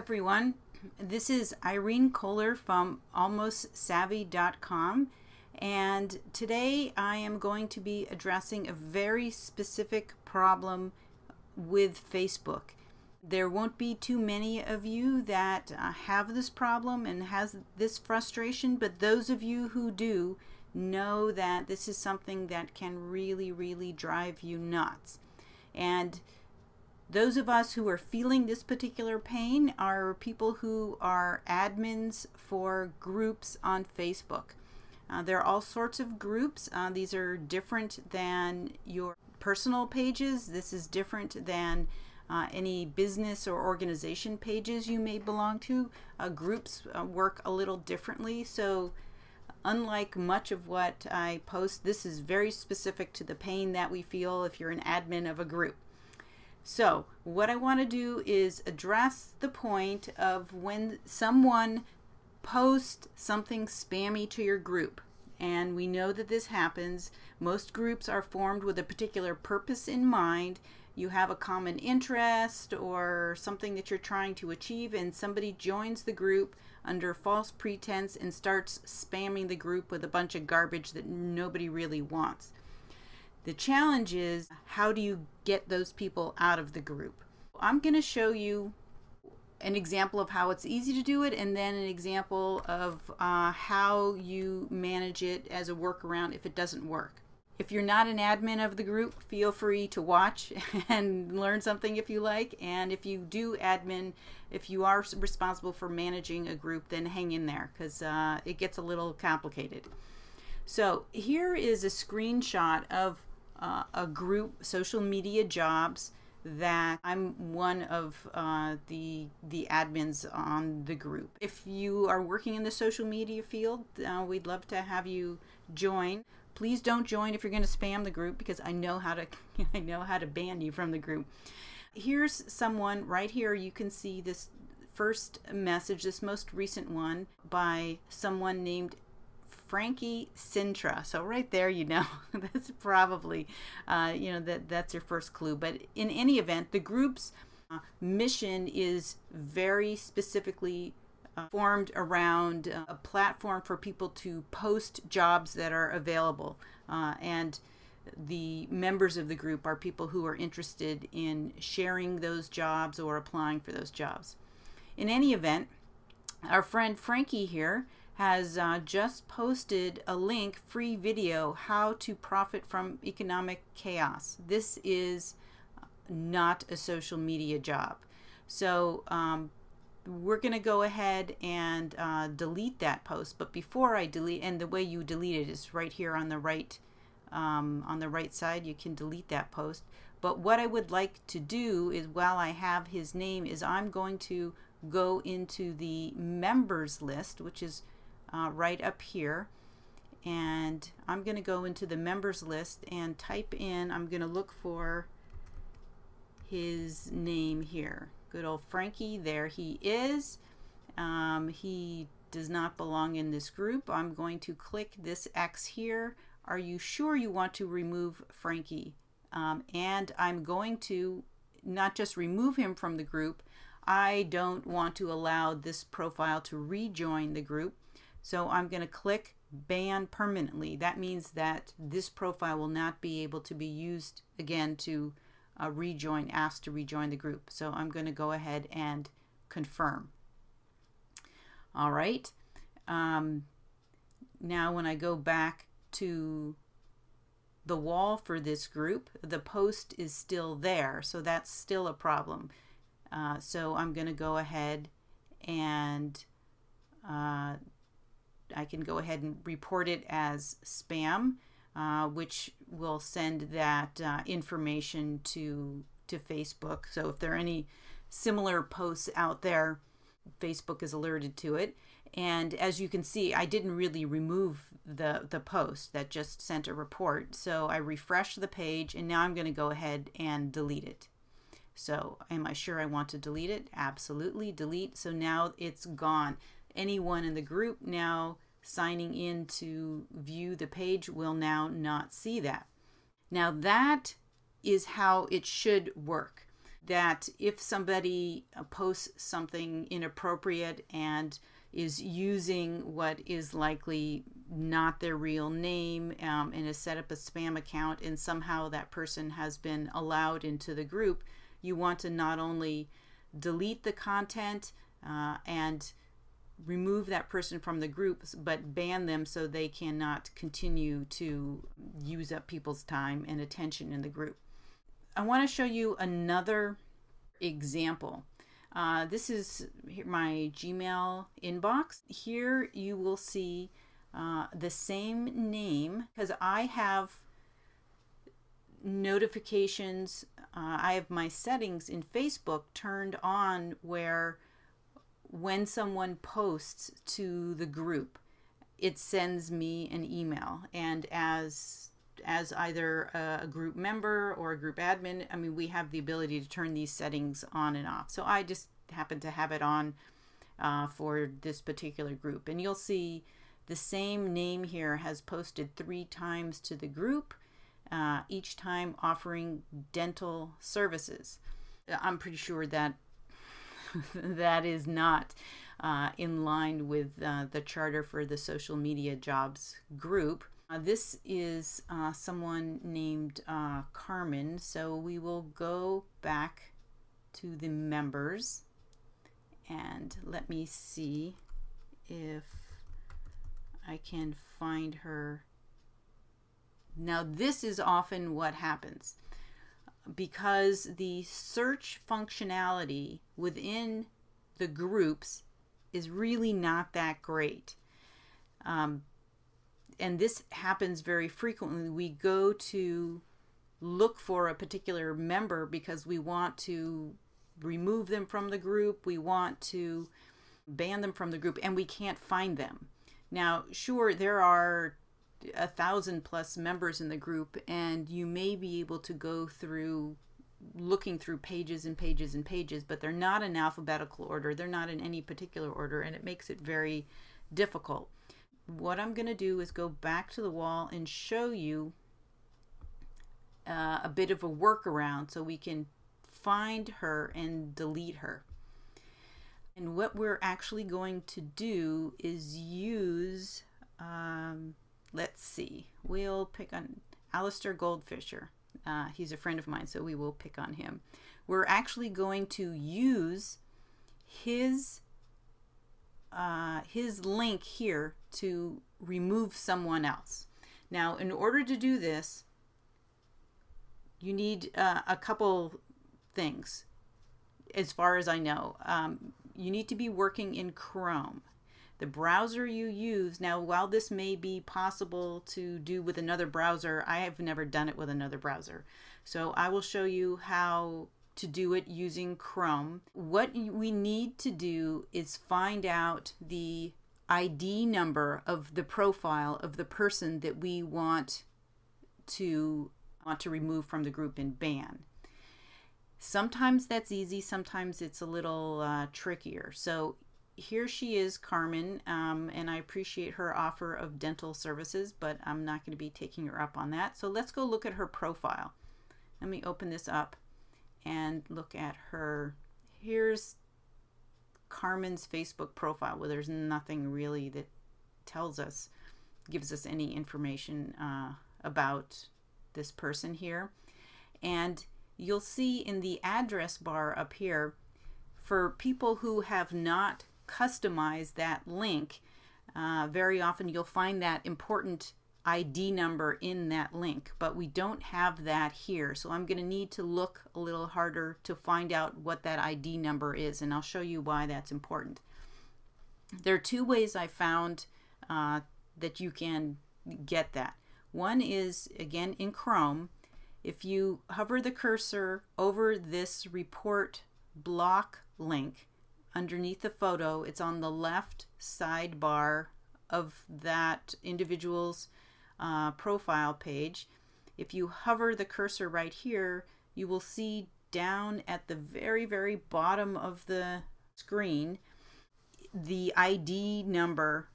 everyone. This is Irene Koehler from almostsavvy.com, and today I am going to be addressing a very specific problem with Facebook. There won't be too many of you that have this problem and has this frustration, but those of you who do know that this is something that can really drive you nuts. And those of us who are feeling this particular pain are people who are admins for groups on Facebook. There are all sorts of groups. These are different than your personal pages. This is different than any business or organization pages you may belong to. Groups work a little differently. So unlike much of what I post, this is very specific to the pain that we feel if you're an admin of a group. So what I want to do is address the point of when someone posts something spammy to your group. And we know that this happens. Most groups are formed with a particular purpose in mind. You have a common interest or something that you're trying to achieve, and somebody joins the group under false pretense and starts spamming the group with a bunch of garbage that nobody really wants. The challenge is, how do you get those people out of the group? I'm going to show you an example of how it's easy to do it, and then an example of how you manage it as a workaround if it doesn't work. If you're not an admin of the group, feel free to watch and learn something if you like. And if you do admin, if you are responsible for managing a group, then hang in there, because it gets a little complicated. So here is a screenshot of a group, social media jobs, that I'm one of the admins on the group. If you are working in the social media field, we'd love to have you join. Please don't join if you're going to spam the group, because I know how to ban you from the group. Here's someone right here. You can see this first message, this most recent one, by someone named Frankie Sintra. So right there, you know, that's probably, that's your first clue. But in any event, the group's mission is very specifically formed around a platform for people to post jobs that are available. And the members of the group are people who are interested in sharing those jobs or applying for those jobs. In any event, our friend Frankie here has just posted a link, free video, how to profit from economic chaos. This is not a social media job. So we're going to go ahead and delete that post. But before I delete, and the way you delete it is right here on the right side, you can delete that post. But what I would like to do is, while I have his name, is I'm going to go into the members list, which is right up here, and I'm going to go into the members list and type in, I'm going to look for his name here. Good old Frankie, there he is. He does not belong in this group. I'm going to click this X here. Are you sure you want to remove Frankie? And I'm going to not just remove him from the group, I don't want to allow this profile to rejoin the group. So I'm going to click ban permanently. That means that this profile will not be able to be used again to ask to rejoin the group. So I'm going to go ahead and confirm. All right. Now when I go back to the wall for this group, the post is still there. So that's still a problem. So I'm going to go ahead and I can go ahead and report it as spam, which will send that information to Facebook. So if there are any similar posts out there, Facebook is alerted to it. And as you can see, I didn't really remove the post, that just sent a report. So I refreshed the page, and now I'm going to go ahead and delete it. So am I sure I want to delete it? Absolutely, delete. So now it's gone. Anyone in the group now signing in to view the page will now not see that. Now that is how it should work. that if somebody posts something inappropriate and is using what is likely not their real name, and has set up a spam account, and somehow that person has been allowed into the group, you want to not only delete the content and remove that person from the group, but ban them so they cannot continue to use up people's time and attention in the group. I want to show you another example. This is my Gmail inbox. Here you will see the same name, because I have notifications. I have my settings in Facebook turned on where when someone posts to the group, it sends me an email. And as either a group member or a group admin, I mean, we have the ability to turn these settings on and off. So I just happen to have it on for this particular group. And you'll see the same name here has posted 3 times to the group, each time offering dental services. I'm pretty sure that that is not in line with the charter for the social media jobs group. This is someone named Carmen, so we will go back to the members and let me see if I can find her. Now this is often what happens, because the search functionality within the groups is really not that great. And this happens very frequently. We go to look for a particular member because we want to remove them from the group, we want to ban them from the group, and we can't find them. Now, sure, there are 1,000+ members in the group, and you may be able to go through looking through pages and pages and pages, but they're not in alphabetical order. They're not in any particular order, and it makes it very difficult. What I'm going to do is go back to the wall and show you a bit of a workaround so we can find her and delete her. And what we're actually going to do is use, let's see, we'll pick on Alistair Goldfisher. He's a friend of mine, so we will pick on him. We're actually going to use his link here to remove someone else. Now, in order to do this, you need a couple things, as far as I know. You need to be working in Chrome. The browser you use, now while this may be possible to do with another browser, I have never done it with another browser. So I will show you how to do it using Chrome. What we need to do is find out the ID number of the profile of the person that we want to remove from the group and ban. Sometimes that's easy, sometimes it's a little trickier. So here she is, Carmen, and I appreciate her offer of dental services, but I'm not going to be taking her up on that. So let's go look at her profile. Let me open this up and look at her. Here's Carmen's Facebook profile, where there's nothing really that gives us any information about this person here. And you'll see in the address bar up here, for people who have not customized that link, very often you'll find that important ID number in that link, but we don't have that here. So I'm going to need to look a little harder to find out what that ID number is, and I'll show you why that's important. There are 2 ways I found that you can get that. One is, again, in Chrome. If you hover the cursor over this report block link underneath the photo, it's on the left sidebar of that individual's profile page. If you hover the cursor right here, you will see down at the very, very bottom of the screen the ID number.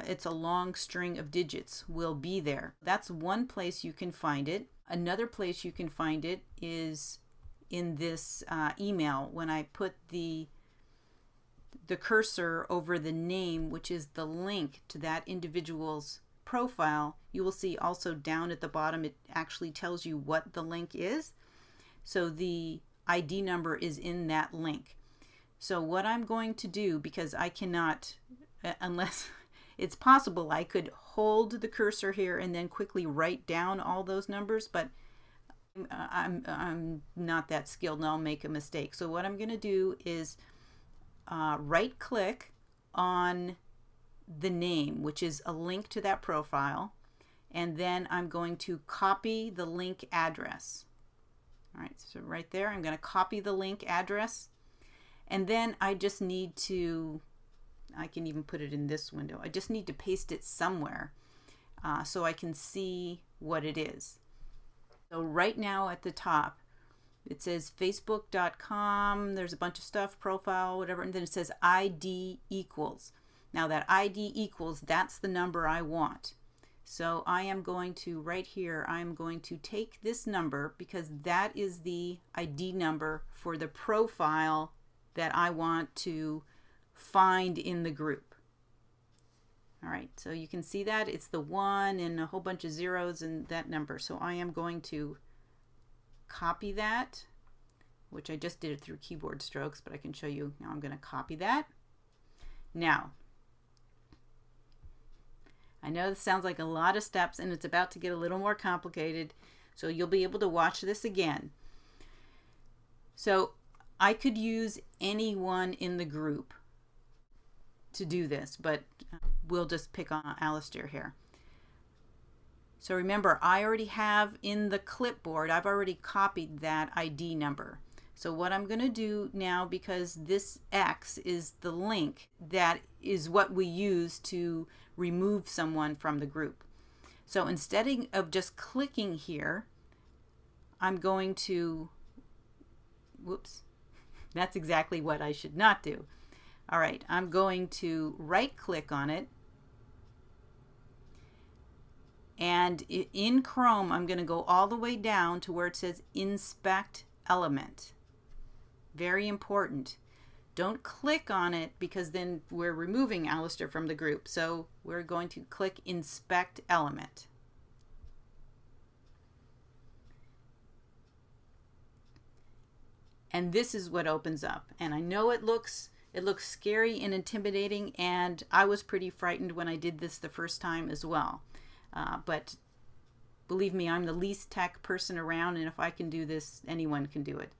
It's a long string of digits will be there. That's one place you can find it. Another place you can find it is in this email when I put the cursor over the name, which is the link to that individual's profile. You will see also down at the bottom it actually tells you what the link is. So the ID number is in that link. So what I'm going to do, because I cannot, unless it's possible I could hold the cursor here and then quickly write down all those numbers, but I'm not that skilled and I'll make a mistake. So what I'm going to do is right click on the name, which is a link to that profile, and then I'm going to copy the link address. All right, so right there I'm going to copy the link address, and then I just need to, I can even put it in this window, I just need to paste it somewhere so I can see what it is. So right now at the top it says facebook.com, there's a bunch of stuff, profile, whatever, and then it says ID equals. Now that ID equals, that's the number I want. So I am going to, right here, I'm going to take this number because that is the ID number for the profile that I want to find in the group. All right, so you can see that it's the 1 and a whole bunch of zeros and that number. So I am going to copy that, which I just did it through keyboard strokes, but I can show you now. I'm going to copy that. Now, I know this sounds like a lot of steps and it's about to get a little more complicated, so you'll be able to watch this again. So I could use anyone in the group to do this, but we'll just pick on Alistair here. So remember, I already have in the clipboard, I've already copied that ID number. So what I'm going to do now, because this X is the link, that is what we use to remove someone from the group. So instead of just clicking here, I'm going to, whoops, that's exactly what I should not do. All right, I'm going to right click on it, and in Chrome I'm going to go all the way down to where it says inspect element. Very important. Don't click on it because then we're removing Alistair from the group. So we're going to click inspect element. And this is what opens up. And I know it looks scary and intimidating, and I was pretty frightened when I did this the first time as well. But believe me, I'm the least tech person around, and if I can do this, anyone can do it.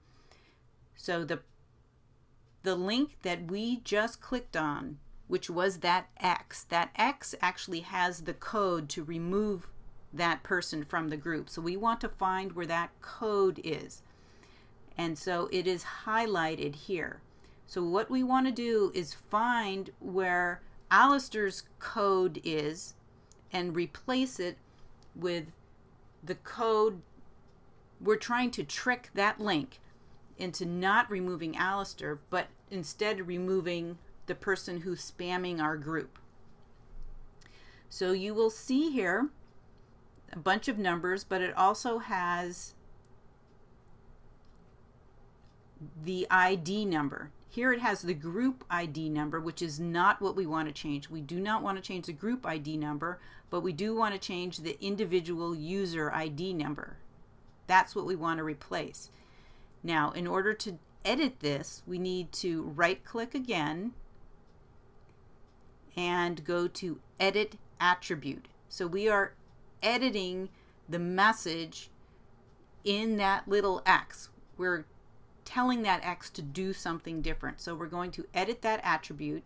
So the link that we just clicked on, which was that X actually has the code to remove that person from the group. So we want to find where that code is. And so it is highlighted here. So what we want to do is find where Alistair's code is and replace it with the code. We're trying to trick that link into not removing Alistair, but instead removing the person who's spamming our group. So you will see here a bunch of numbers, but it also has the ID number. Here it has the group ID number, which is not what we want to change. We do not want to change the group ID number, but we do want to change the individual user ID number. That's what we want to replace. Now, in order to edit this, we need to right-click again and go to Edit Attribute. So we are editing the message in that little X. We're telling that X to do something different. So we're going to edit that attribute,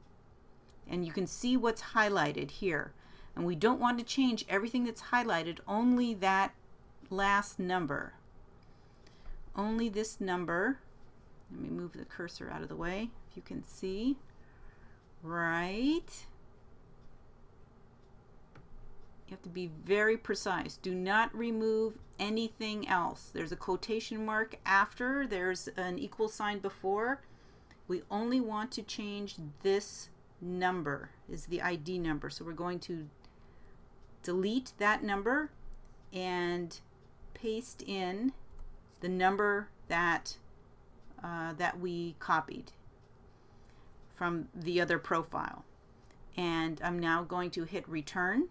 and you can see what's highlighted here. And we don't want to change everything that's highlighted, only that last number. Only this number. Let me move the cursor out of the way, if you can see. Right. You have to be very precise. Do not remove anything else. There's a quotation mark after, there's an equal sign before. We only want to change this number, is the ID number. So we're going to delete that number and paste in the number that that we copied from the other profile. And I'm now going to hit return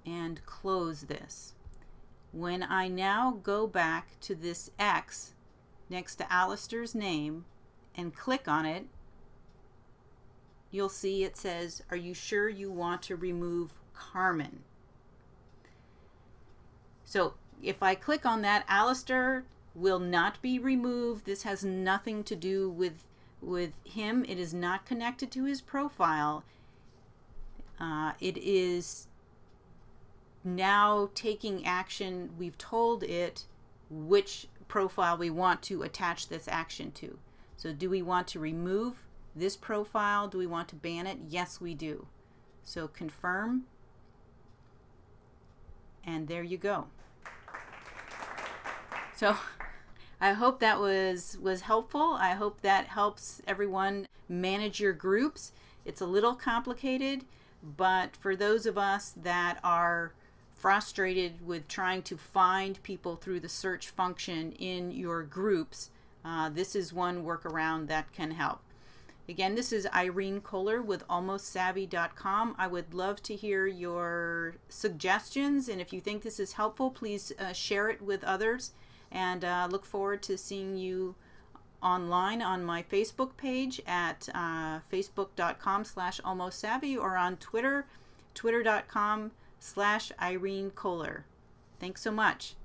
and close this. When I now go back to this X next to Alistair's name and click on it, you'll see it says, "Are you sure you want to remove Carmen?" So if I click on that, Alistair will not be removed. This has nothing to do with him. It is not connected to his profile. It is now taking action. We've told it which profile we want to attach this action to. So do we want to remove this profile? Do we want to ban it? Yes, we do. So confirm, and there you go. So I hope that was helpful. I hope that helps everyone manage your groups. It's a little complicated, but for those of us that are frustrated with trying to find people through the search function in your groups, this is one workaround that can help. Again, this is Irene Koehler with almostsavvy.com. I would love to hear your suggestions, and if you think this is helpful, please share it with others. And look forward to seeing you online on my Facebook page at facebook.com/almostsavvy, or on Twitter, twitter.com/Irene Koehler. Thanks so much.